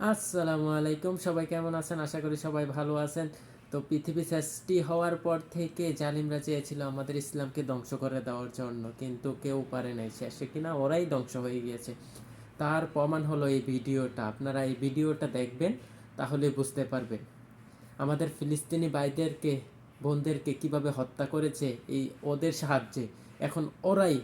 আসসালামু আলাইকুম, সবাই কেমন আছেন? আশা করি সবাই ভালো আছেন। তো পৃথিবী সৃষ্টি হওয়ার পর থেকে জালিমরা চেয়েছিল আমাদের ইসলামকে ধ্বংস করে দেওয়ার জন্য, কিন্তু কেউ পারে নাই। শেষে কিনা ওরাই ধ্বংস হয়ে গিয়েছে। তার প্রমাণ হলো এই ভিডিওটা। আপনারা এই ভিডিওটা দেখবেন, তাহলে বুঝতে পারবেন আমাদের ফিলিস্তিনি ভাইদেরকে, বোনদেরকে কিভাবে হত্যা করেছে এই ওদের সাহায্যে। এখন ওরাই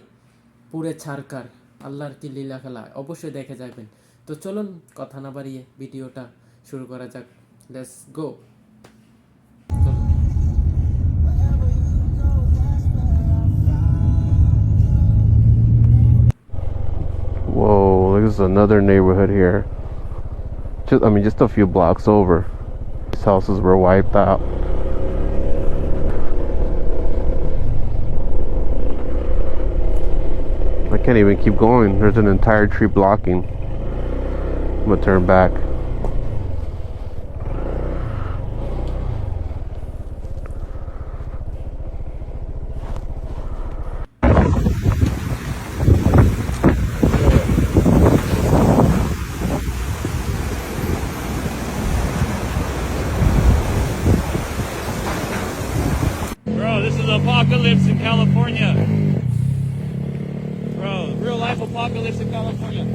পুরে ছারকার। আল্লাহর কি লীলা খেলা, অবশ্যই দেখে যাবেন। তো চলুন কথা না বাড়িয়ে ভিডিওটা শুরু করা যাক। Let's go. Whoa, this is another neighborhood here. Just a few blocks over. These houses were wiped out. I can't even keep going. There's an entire tree blocking. I'm gonna turn back. Bro, this is apocalypse in California. Bro, real life apocalypse in California.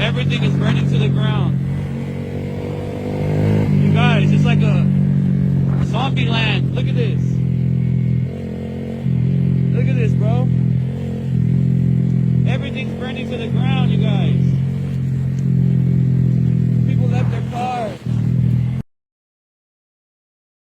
Everything is burning to the ground. You guys, it's like a zombie land. Look at this. Look at this, bro. Everything's burning to the ground, you guys.